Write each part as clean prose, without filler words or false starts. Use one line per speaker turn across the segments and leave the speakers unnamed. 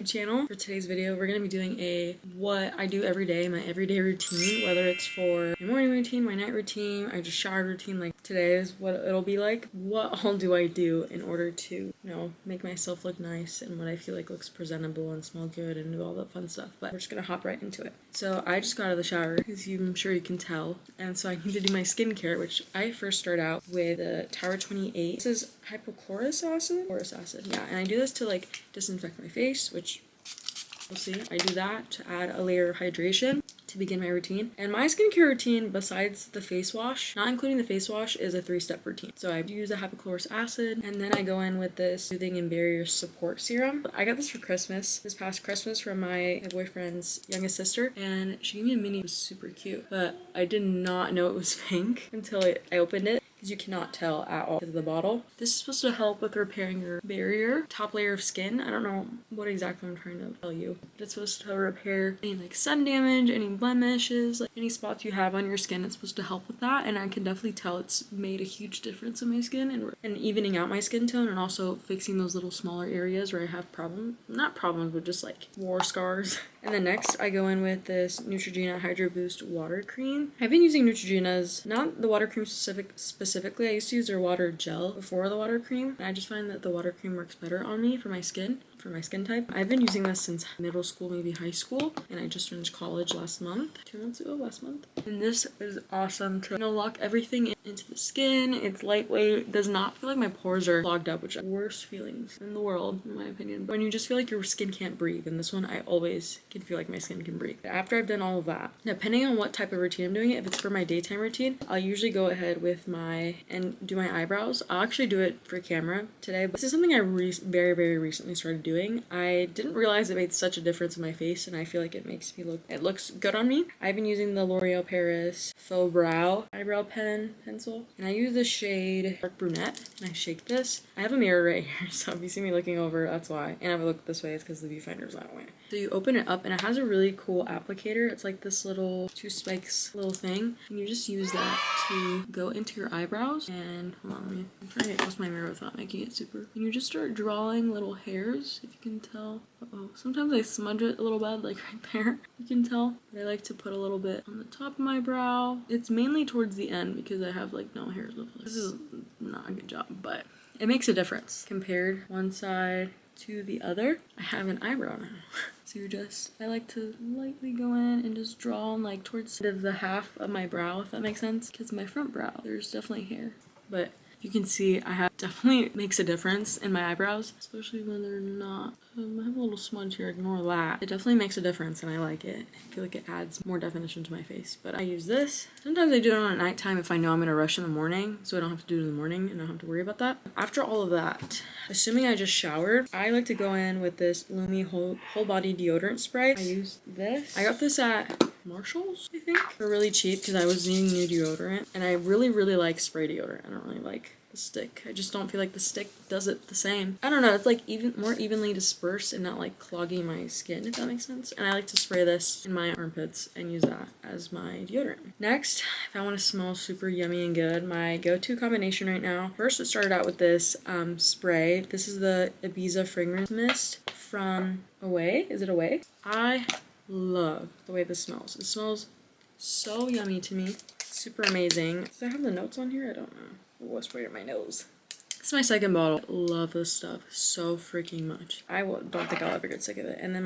YouTube channel. For today's video, we're going to be doing a what I do every day, my everyday routine, whether it's for my morning routine, my night routine, I just showered routine. Like today is what it'll be like. What all do I do in order to, you know, make myself look nice and what I feel like looks presentable and smell good and do all that fun stuff. But we're just going to hop right into it. So I just got out of the shower, as I'm sure you can tell. And so I need to do my skincare, which I first start out with the Tower 28. This is hypochlorous acid. Yeah, and I do this to like disinfect my face, which we'll see. I do that to add a layer of hydration to begin my routine. And my skincare routine, besides the face wash, not including the face wash, is a 3-step routine. So I use a hypochlorous acid, and then I go in with this soothing and barrier support serum. I got this for Christmas, this past Christmas, from my boyfriend's youngest sister, and she gave me a mini. It was super cute, but I did not know it was pink until I opened it. Because you cannot tell at all because of the bottle. This is supposed to help with repairing your barrier, top layer of skin. I don't know what exactly I'm trying to tell you. But it's supposed to repair any like sun damage, any blemishes, like any spots you have on your skin. It's supposed to help with that, and I can definitely tell it's made a huge difference in my skin and evening out my skin tone, and also fixing those little smaller areas where I have not problems, but just like war scars. And then next I go in with this Neutrogena Hydro Boost water cream. I've been using Neutrogena's, not the water cream specifically. I used to use their water gel before the water cream, and I just find that the water cream works better on me for my skin type. I've been using this since middle school, maybe high school, and I just finished college last month. And this is awesome to, you know, lock everything into the skin. It's lightweight, does not feel like my pores are clogged up, which are the worst feelings in the world, in my opinion. When you just feel like your skin can't breathe, and this one, I always can feel like my skin can breathe. After I've done all of that, depending on what type of routine I'm doing it, if it's for my daytime routine, I'll usually go ahead with and do my eyebrows. I'll actually do it for camera today, but this is something I very, very recently started doing. I didn't realize it made such a difference in my face, and I feel like it looks good on me. I've been using the L'Oreal Paris Faux Brow eyebrow pencil, and I use the shade Dark Brunette, and I shake this. I have a mirror right here, so if you see me looking over, that's why. And if I look this way, it's because the viewfinder's that way. So you open it up, and it has a really cool applicator. It's like this little 2 spikes little thing, and you just use that to go into your eyebrows. And hold on, I'm trying to get close to my mirror without making it super. And you just start drawing little hairs, if you can tell. Sometimes I smudge it a little bad, like right there, you can tell. But I like to put a little bit on the top of my brow. It's mainly towards the end because I have like no hairs left. This is not a good job, but it makes a difference. Compared one side to the other, I have an eyebrow now. So I like to lightly go in and just draw on like towards the half of my brow, if that makes sense. Because my front brow, there's definitely hair. But you can see definitely makes a difference in my eyebrows, especially when they're not. I have a little smudge here, ignore that. It definitely makes a difference, and I like it. I feel like it adds more definition to my face. But I use this. Sometimes I do it on at nighttime if I know I'm gonna rush in the morning, so I don't have to do it in the morning and I don't have to worry about that. After all of that, assuming I just showered, I like to go in with this Lumi whole body deodorant spray. I use this. I got this at Marshall's, I think. They're really cheap because I was needing new deodorant, and I really, really like spray deodorant. I don't really like the stick. I just don't feel like the stick does it the same. I don't know, it's like more evenly dispersed and not like clogging my skin, if that makes sense. And I like to spray this in my armpits and use that as my deodorant. Next, if I want to smell super yummy and good, my go-to combination right now, first it started out with this spray. This is the Ibiza Fragrance Mist from Away. Is it Away? I love the way this smells. It smells so yummy to me. Super amazing. Does I have the notes on here? I don't know. I'll spray it in my nose. This is my second bottle. Love this stuff so freaking much. Don't think I'll ever get sick of it. And then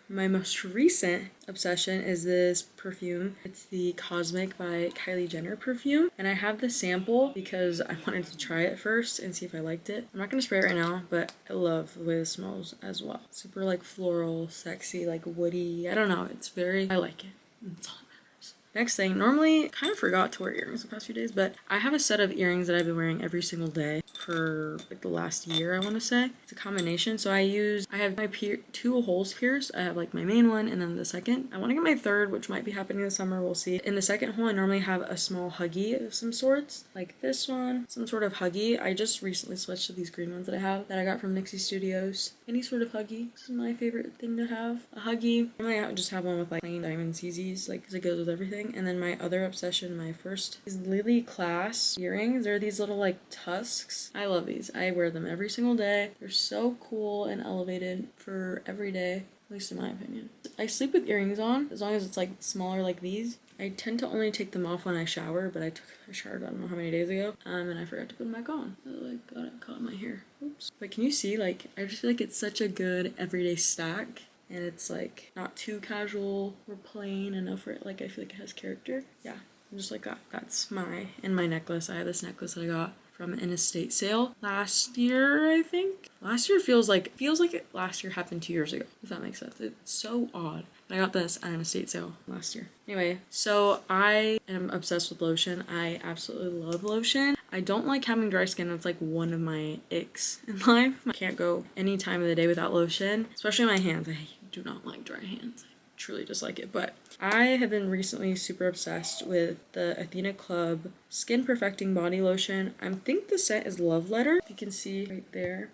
my most recent obsession is this perfume. It's the Cosmic by Kylie Jenner perfume. And I have the sample because I wanted to try it first and see if I liked it. I'm not gonna spray it right now, but I love the way this smells as well. Super like floral, sexy, like woody. I don't know. I like it. It's all. Next thing, normally, kind of forgot to wear earrings the past few days, but I have a set of earrings that I've been wearing every single day for like the last year, I want to say. It's a combination, so I have my 2 holes pierced. I have like my main one and then the second. I want to get my third, which might be happening this summer, we'll see. In the second hole, I normally have a small huggy of some sorts, like this one, some sort of huggy. I just recently switched to these green ones that I got from Nixie Studios. Any sort of huggy. This is my favorite thing to have. A huggy. Normally I just have one with like plain diamond CZs, like because it goes with everything. thing. And then my other obsession, my first, is Lily Class earrings. They're these little like tusks. I love these. I wear them every single day. They're so cool and elevated for every day, at least in my opinion. I sleep with earrings on as long as it's like smaller like these. I tend to only take them off when I shower, but I showered I don't know how many days ago, and I forgot to put them back on. I like got it caught in my hair. Oops. But can you see, like, I just feel like it's such a good everyday stack, and it's like not too casual or plain enough for it. Like, I feel like it has character. Yeah, I'm just like that. That's my necklace. I have this necklace that I got from an estate sale last year, I think. Last year feels like last year happened 2 years ago, if that makes sense. It's so odd. But I got this at an estate sale last year. Anyway, so I am obsessed with lotion. I absolutely love lotion. I don't like having dry skin. That's like one of my icks in life. I can't go any time of the day without lotion, especially my hands. I do not like dry hands. I truly dislike it. But I have been recently super obsessed with the Athena Club Skin Perfecting Body Lotion. I think the scent is Love Letter. You can see right there.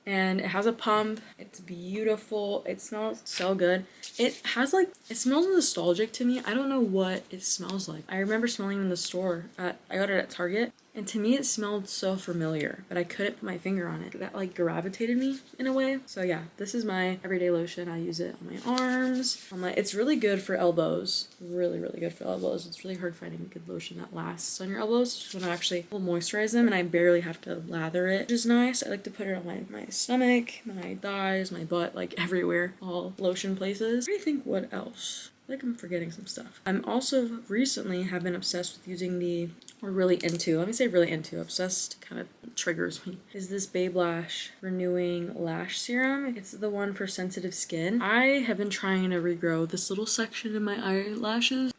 And it has a pump. It's beautiful. It smells so good. It smells nostalgic to me. I don't know what it smells like. I remember smelling it in the store. I got it at Target. And to me, it smelled so familiar, but I couldn't put my finger on it. That like gravitated me in a way. So yeah, this is my everyday lotion. I use it on my arms. It's really good for elbows. Really, really good for elbows. It's really hard finding a good lotion that lasts on your elbows. Just when I actually will moisturize them, and I barely have to lather it, which is nice. I like to put it on my stomach, my thighs, my butt, like everywhere, all lotion places. I think what else? I think I'm forgetting some stuff. I'm also recently have been obsessed with using obsessed kind of triggers me, is this Babe Lash Renewing Lash Serum. It's the one for sensitive skin. I have been trying to regrow this little section in my eyelashes,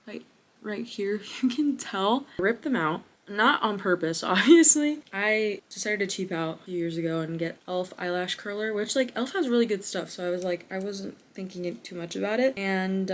right here. You can tell. I ripped them out. Not on purpose, obviously. I decided to cheap out a few years ago and get e.l.f. eyelash curler, which like e.l.f. has really good stuff. So I was like, I wasn't thinking too much about it. And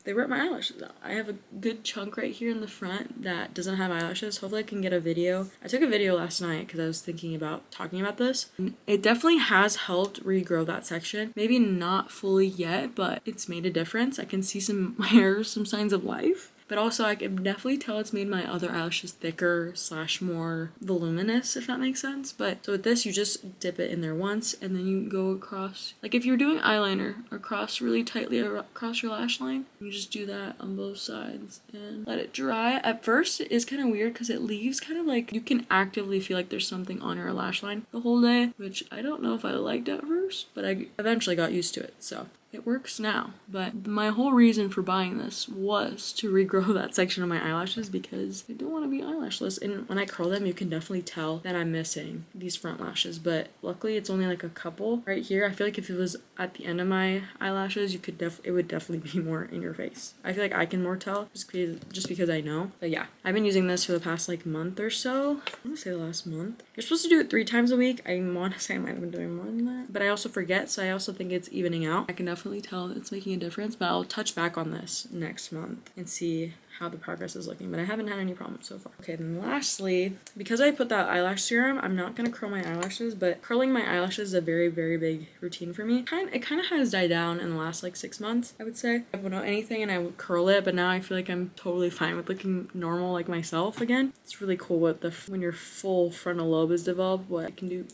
they ripped my eyelashes out. I have a good chunk right here in the front that doesn't have eyelashes. Hopefully I can get a video. I took a video last night because I was thinking about talking about this. It definitely has helped regrow that section. Maybe not fully yet, but it's made a difference. I can see some hairs, some signs of life. But also I can definitely tell it's made my other eyelashes thicker / more voluminous, if that makes sense. But so with this, you just dip it in there once and then you go across. Like if you're doing eyeliner, across really tightly across your lash line, you just do that on both sides and let it dry. At first, it is kind of weird because it leaves kind of like, you can actively feel like there's something on your lash line the whole day, which I don't know if I liked at first, but I eventually got used to it. So it works now. But my whole reason for buying this was to regrow that section of my eyelashes because I don't want to be eyelashless. And when I curl them, you can definitely tell that I'm missing these front lashes. But luckily, it's only like a couple right here. I feel like if it was at the end of my eyelashes, you could it would definitely be more in your face. I feel like I can more tell just because I know. But yeah, I've been using this for the past like month or so. I want to say the last month. You're supposed to do it 3 times a week. I want to say I might have been doing more than that, but I also forget. So I also think it's evening out. I can definitely tell it's making a difference, but I'll touch back on this next month and see how the progress is looking, but I haven't had any problems so far. Okay, then lastly, because I put that eyelash serum, I'm not gonna curl my eyelashes, but curling my eyelashes is a very, very big routine for me. It kind of has died down in the last like 6 months, I would say. I wouldn't know anything and I would curl it, but now I feel like I'm totally fine with looking normal like myself again. It's really cool when your full frontal lobe is developed, what it can do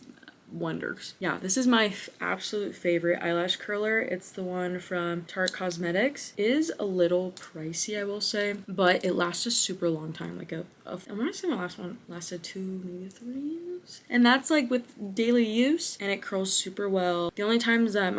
wonders. Yeah, this is my absolute favorite eyelash curler. It's the one from Tarte Cosmetics. It is a little pricey, I will say, but it lasts a super long time. Like I want to say my last one lasted 2, maybe 3 years. And that's like with daily use, and it curls super well. The only times that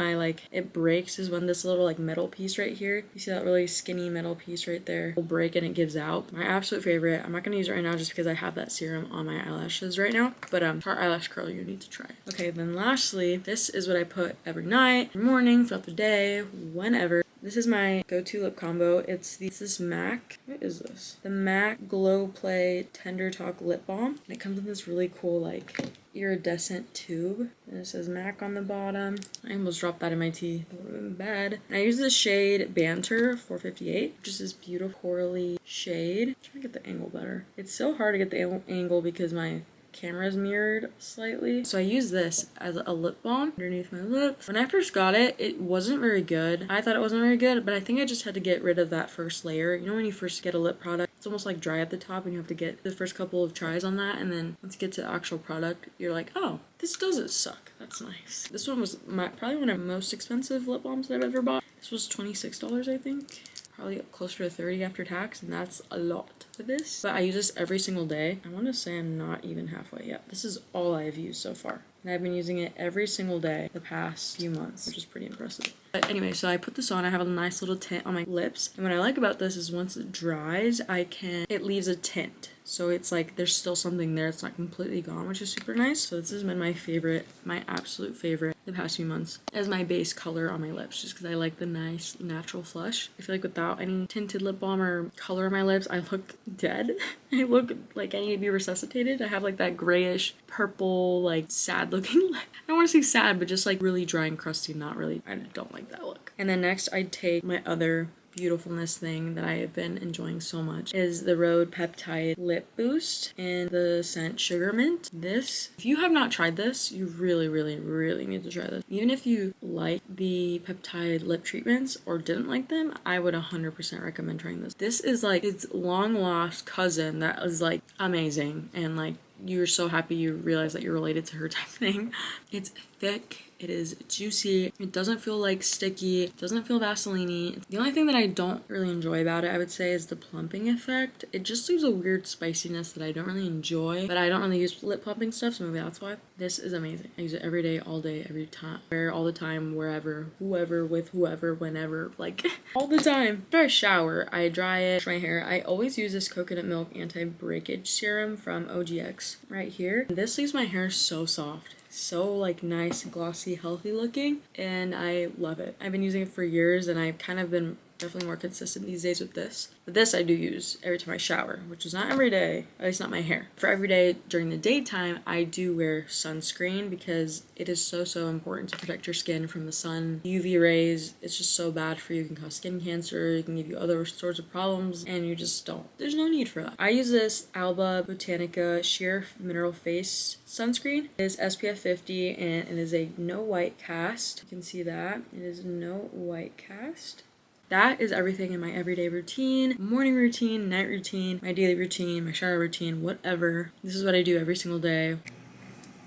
it breaks is when this little like metal piece right here, you see that really skinny metal piece right there, will break and it gives out. My absolute favorite. I'm not gonna use it right now just because I have that serum on my eyelashes right now, but Tarte eyelash curler you need to try. Okay, then lastly, this is what I put every night, every morning, throughout the day, whenever. This is my go-to lip combo. It's this MAC. What is this? The MAC Glow Play Tender Talk Lip Balm. And it comes in this really cool like iridescent tube. And it says MAC on the bottom. I almost dropped that in my tea. That would have been bad. And I use the shade Banter 458, which is this beautiful corally shade. I'm trying to get the angle better. It's so hard to get the angle because my camera's mirrored slightly. So I use this as a lip balm underneath my lips. When I first got it, it wasn't very good. I thought it wasn't very good, but I think I just had to get rid of that first layer. You know when you first get a lip product, it's almost like dry at the top and you have to get the first couple of tries on that, and then once you get to the actual product, you're like, oh, this doesn't suck. That's nice. This one was probably one of the most expensive lip balms that I've ever bought. This was $26, I think. Probably closer to 30 after tax, and that's a lot for this. But I use this every single day. I want to say I'm not even halfway yet. This is all I've used so far. And I've been using it every single day the past few months, which is pretty impressive. But anyway, so I put this on. I have a nice little tint on my lips. And what I like about this is once it dries, it leaves a tint. So it's like there's still something there. It's not completely gone, which is super nice. So this has been my favorite, my absolute favorite the past few months as my base color on my lips, just because I like the nice natural flush. I feel like without any tinted lip balm or color on my lips, I look dead. I look like I need to be resuscitated. I have like that grayish, purple, like sad looking lip. I don't want to say sad, but just like really dry and crusty, not really. I don't like that look. And then next I'd take my other beautifulness thing that I have been enjoying so much is the Rhode Peptide Lip Boost in the scent Sugar Mint. This, if you have not tried this, you really, really, really need to try this. Even if you like the peptide lip treatments or didn't like them, I would 100% recommend trying this. This is like its long lost cousin that is like amazing, and like you're so happy you realize that you're related to her type thing. It's thick. It is juicy. It doesn't feel like sticky. It doesn't feel Vaseline-y. The only thing that I don't really enjoy about it, I would say, is the plumping effect. It just leaves a weird spiciness that I don't really enjoy, but I don't really use lip plumping stuff, so maybe that's why. This is amazing. I use it every day, all day, every time. Wear all the time, wherever, whoever, with whoever, whenever, like all the time. After I shower, I dry it, wash my hair. I always use this coconut milk anti-breakage serum from OGX right here. This leaves my hair so soft. So like nice, glossy, healthy looking, and I love it. I've been using it for years, and I've kind of been definitely more consistent these days with this. But this I do use every time I shower, which is not every day, at least not my hair. For every day during the daytime, I do wear sunscreen because it is so important to protect your skin from the sun. UV rays, it's just so bad for you. It can cause skin cancer, it can give you other sorts of problems, and you just don't. There's no need for that. I use this Alba Botanica Sheer Mineral Face sunscreen. It is SPF 50 and it is a no white cast. You can see that. It is no white cast. That is everything in my everyday routine, morning routine, night routine, my daily routine, my shower routine, whatever. This is what I do every single day.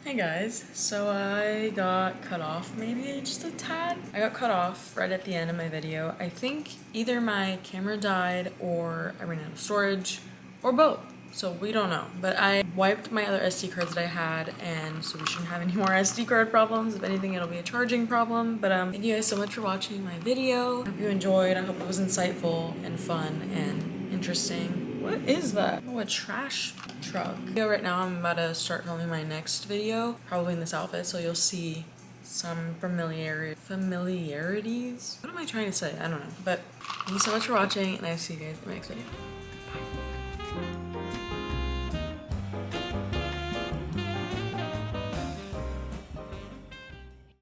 Hey guys, so I got cut off maybe just a tad. I got cut off right at the end of my video. I think either my camera died or I ran out of storage or both. So we don't know, but I wiped my other SD cards that I had, and so we shouldn't have any more SD card problems. If anything, it'll be a charging problem. But thank you guys so much for watching my video. I hope you enjoyed. I hope it was insightful and fun and interesting. What is that? Oh, a trash truck. Right now I'm about to start filming my next video, probably in this outfit, so you'll see some familiarities. What am I trying to say? I don't know. But thank you so much for watching, and I'll see you guys in the next video.